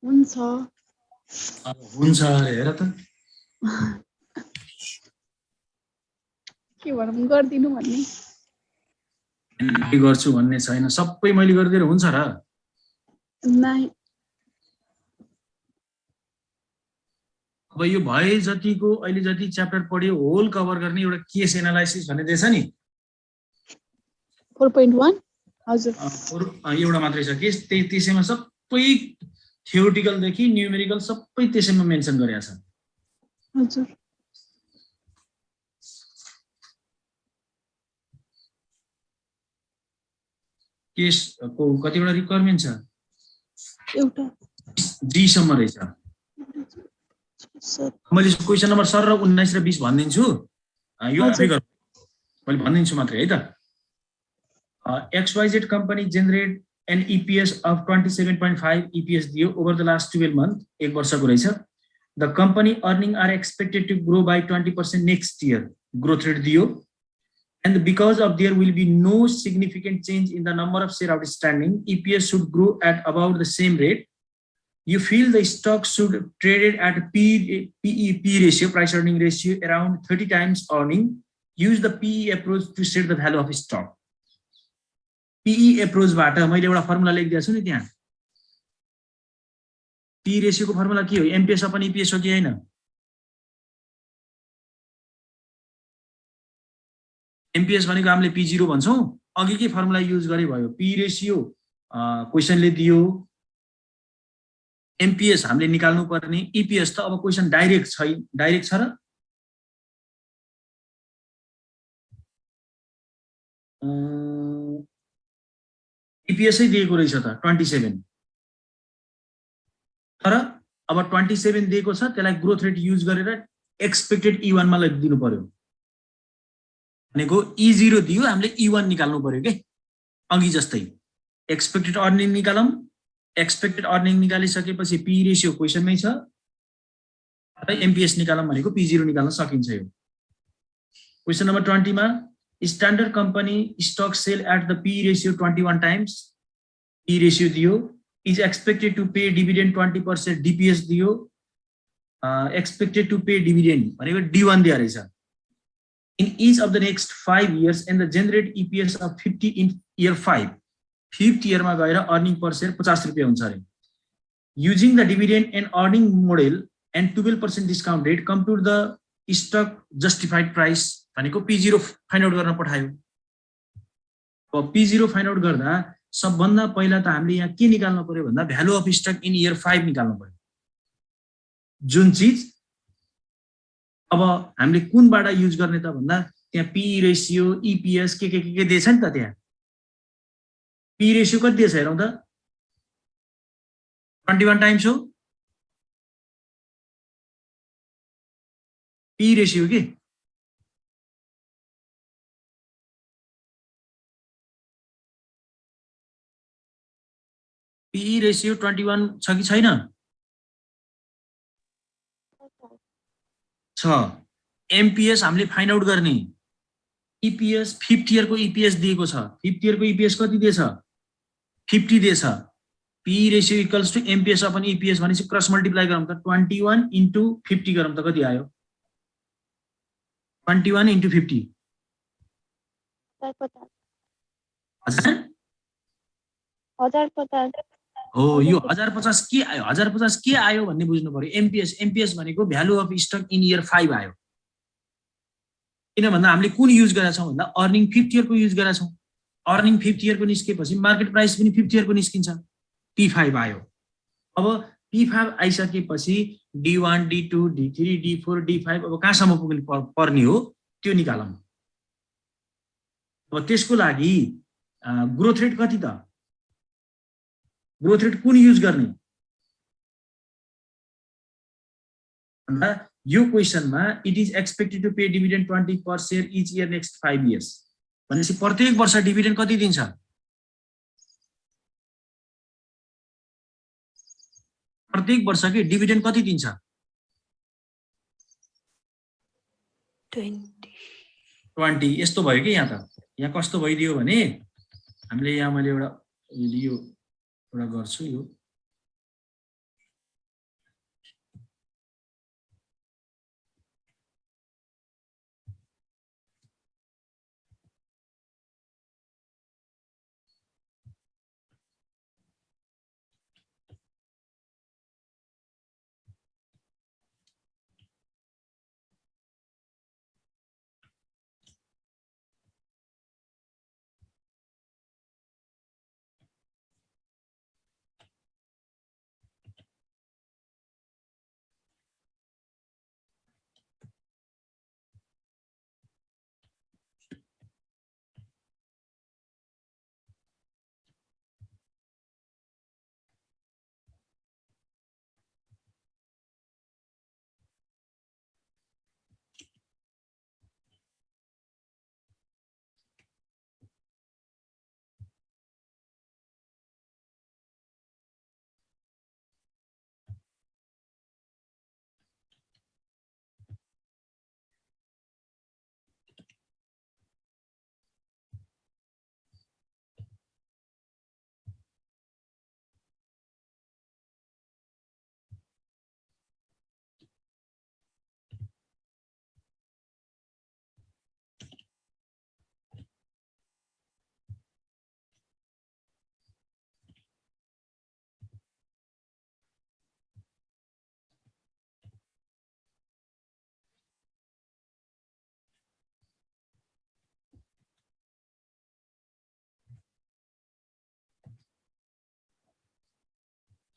हुन्छ हुन्छ हेर त के भनौँ गर्दिनु भन्ने के गर्छु भन्ने छैन। सबै मैले गरिदिएर हुन्छ र? नाइ अब यो भए जतिको अहिले जति च्याप्टर पढ्यो होल कभर गर्ने एउटा केस एनालाइसिस भन्ने दिएछ नि 4.1 हजुर एउटा मात्रै छ केस। त्यसैमा सबै theoretical देखि न्यूमेरिकल सबै त्यसैमा मेन्सन गरेको छ। हजुर केसको कतिवटा रिक्वायरमेन्ट छ? एउटा जी सम्म रहेछ। सर मैले क्वेशन नम्बर सर र 19 र 20 भनिदिन्छु। यो हजुर। आफै गर्नु, मैले भनिदिन्छु मात्रै है त। XYZ company generate an EPS of 27.5 EPS दियो over the last 12 month, एक वर्षको रहेछ। The company earning are expected to grow by 20% next year, growth rate दियो, and because of there will be no significant change in the number of share outstanding, EPS should grow at about the same rate. You feel the stock should trade at P ratio, price earning ratio, around 30 times earning. Use the PE approach to set the value of stock. PE approach बाट मैले एउटा formula लेखिदिएको छु नि त्यहाँ। P ratio को formula के हो? MPS अपन EPS हो कि हैन? MPS भनेको हामीले P0 भन्छौं, अघि के फर्मुला युज गरे भयो? P ratio क्वेशनले दियो, MPS हामीले निकाल्नु पर्ने, EPS त अब क्वेशन डाइरेक्ट छ र EPS दिएको रहेछ त 27, तर अब 27 दिएको छ, त्यसलाई ग्रोथ रेट युज गरेर एक्सपेक्टेड E1 मा दिनु पर्यो। भनेको E0 दियो, हामीले E1 निकाल्नु पर्यो के, अघि जस्तै एक्सपेक्टेड अर्निङ निकालौं। एक्सपेक्टेड अर्निङ निकालिसकेपछि P रेशियो क्वेशनमै छ, र MPS निकालौं भनेको P0 निकाल्न सकिन्छ। यो क्वेशन नम्बर 20 मा standard company stock sell at the P ratio 21 times, P ratio दियो, is expected to pay dividend 20% DPS दियो, expected to pay dividend भनेको D1 दिया रहेछ in each of the next 5 years and the generate EPS of 50 in year 5. 5th year मा गएर earning per share 50 रुपैयाँ हुन्छ अरे। Using the dividend and earning model and 12% discount rate, compute the stock justified price भनेको P0 find out गर्न पठायो। अब P0 find out गर्दा सबभन्दा पहिला त हामीले यहाँ के निकाल्नु पर्यो भन्दा value of stuck in year 5 निकाल्नु पर्यो। जुन चीज अब हामीले कुनबाट युज गर्ने त भन्दा त्यहाँ P रेशियो, EPS के दिएछ नि त। त्यहाँ P रेशियो कति दिएछ हेरौँ त, 21 टाइम्स हो P रेशियो के। PE रेशियो 21 छ कि छैन? छ। MPS हामीले फाइन्ड आउट गर्ने, EPS 5th इयर को EPS दिएको छ। 5th इयर को EPS कति दिएछ? 50 दिएछ। PE ratio equals to MPS upon EPS भनेपछि क्रस मल्टिप्लाई गरौँ त, 21 इन्टु 50 गरौँ त कति आयो? 21 इन्टु 50 1050 हो। यो 1050 के आयो? 1050 के आयो भन्ने बुझ्नु पर्यो। MPS भनेको value of stuck in year 5 आयो। किन भन्दा हामीले कुन युज गरेका छौं भन्दा अर्निङ 5th इयर को युज गरेका छौं। अर्निङ 5th इयर को निस्केपछि मार्केट प्राइस पनि 5th इयर को निस्किन्छ, P5 आयो। अब P5 आइसकेपछि D1, D2, D3, D4, D5 अब कहाँसम्म पुग्नु पर्ने हो त्यो निकालौं। अब त्यसको लागि ग्रोथ रेट कति त? ग्रोथ रेट कुन युज गर्ने भन्दा यो क्वेशनमा it is expected to pay dividend 20 per share each year next 5 years भनेपछि प्रत्येक वर्ष डिभिडेन्ड कति दिन्छ? प्रत्येक वर्ष के डिभिडेन्ड कति दिन्छ? 20। यस्तो भयो कि यहाँ त, यहाँ कस्तो भइदियो भने हामीले यहाँ मैले एउटा गर्छु यो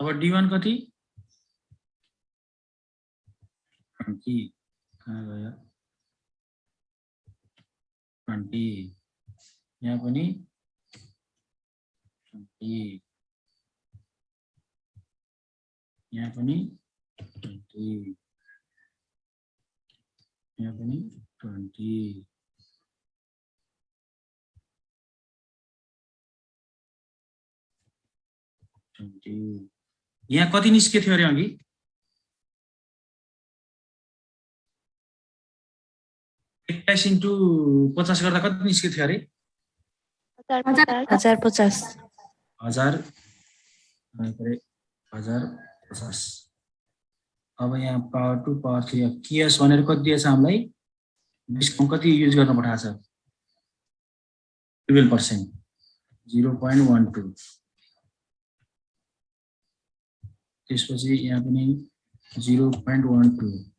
अब D1 कति 20 कहाँ गयो 20 यहाँ पनि 20 यहाँ पनि 20 यहाँ पनि 20 20 यहाँ कति निस्के थियो अरे अघि 21 into 50 गर्दा कति निस्के थियो अरे 1050 1050 1050 अब यहाँ पावर 2 पावर 3 केएस भनेर कति दिएछ हामीलाई डिस्काउन्ट कति युज गर्न पठाएको छ 12% 0.12 त्यसपछि यहाँ पनि 0.12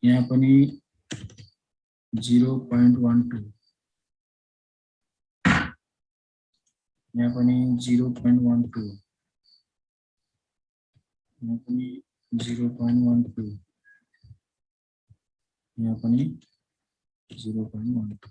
यहाँ पनि 0.12 यहाँ पनि 0.12 यहाँ पनि 0.12 यहाँ पनि 0.12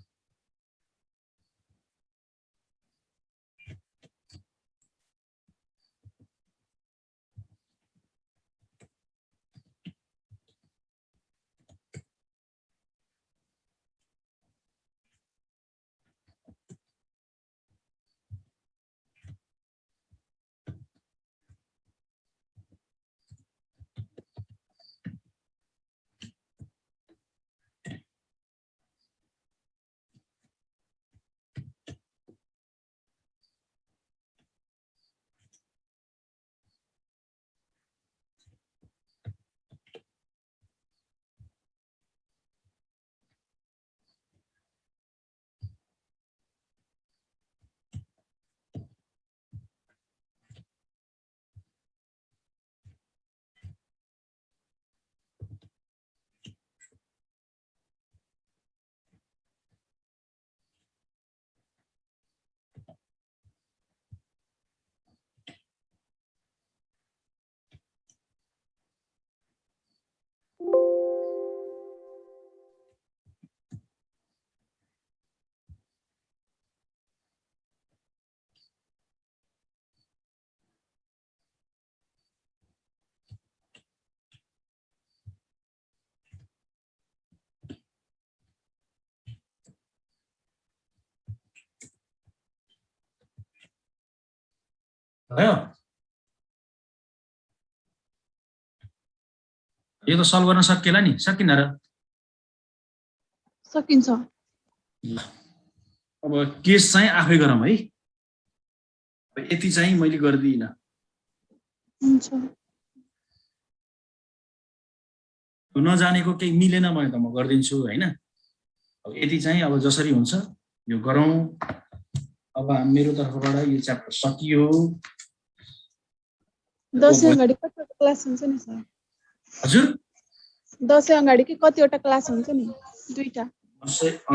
भयो यो त सल्भ गर्न सकिएला नि सकिन र सकिन्छ अब केस चाहिँ आफै गरौँ है यति चाहिँ मैले गर्दिन हुन्छ नजानेको केही मिलेन भने त म गर्दिन्छु हैन अब यति चाहिँ अब जसरी हुन्छ यो गरौँ अब मेरो तर्फबाट यो च्याप्टर सकियो 10 अगाडि कतिवटा क्लास हुन्छ नि सर हजुर 10 अगाडि के कतिवटा क्लास हुन्छ नि दुईटा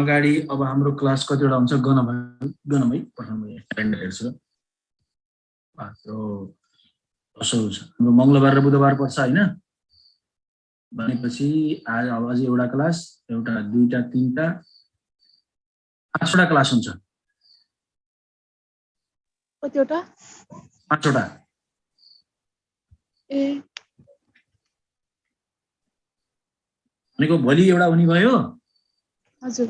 अगाडि अब हाम्रो क्लास कतिवटा हुन्छ गणमै पठाउनु क्यालेन्डर हेर्छु असो हुन्छ हाम्रो मङ्गलबार र बुधबार पर्छ हैन भनेपछि आज अब अझै एउटा क्लास एउटा दुईटा तीनटा पाँचवटा क्लास हुन्छ कतिवटा 5वटा ए भनेको भोलि एउटा हुने भयो हजुर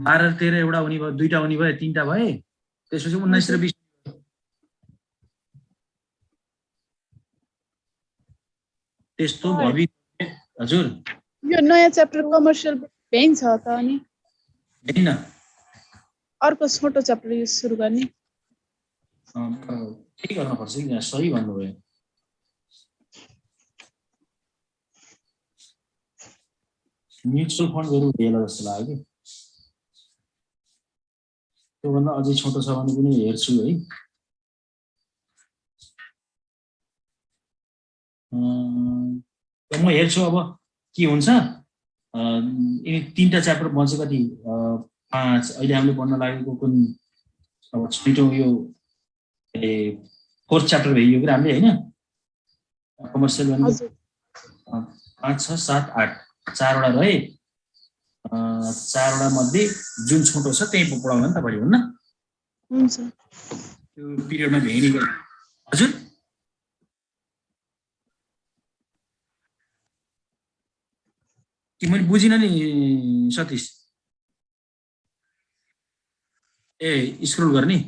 12 13 एउटा हुने भयो दुईटा हुने भयो तीनटा भए त्यसपछि 19 र 20 त्यस्तो भवि हजुर यो नयाँ च्याप्टर कमर्सियल भेन छ त अनि हैन अर्को छोटो च्याप्टर यो सुरु गर्ने के गर्न पर्छ यहाँ सही भन्नुभयो म्युचुअल फन्डहरु भेला जस्तो लाग्यो कि त्योभन्दा अझै छोटो छ भने पनि हेर्छु है म हेर्छु अब के हुन्छ यिनी तीनटा च्याप्टर बन्छ कति 5 अहिले हामीले पढ्न लागेको कुन अब छिटो यो फोर्थ च्याप्टर भइयो कि राम्रै होइन कमर्सियल भनेको हजुर 5 6 7 8 चारवटा रहे चारवटा मध्ये जुन छोटो छ त्यही पढाउनु नि तपाईले हुन्न हुन्छ त्यो पिरियडमा भेरी हजुर कि मैले बुझिन नि सतीश ए स्क्रोल गर्ने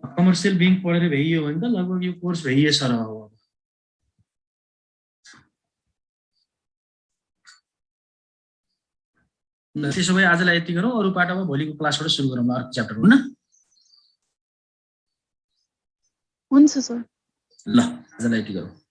कमर्सियल ब्याङ्क पढेर भइयो भने त लगभग यो कोर्स भइए सर हो त्यसो भए आजलाई यति गरौँ अरू पाटामा भोलिको क्लासबाट सुरु गरौँ अर्को च्याप्टर हुन्न हुन्छ सर ल आजलाई यति गरौँ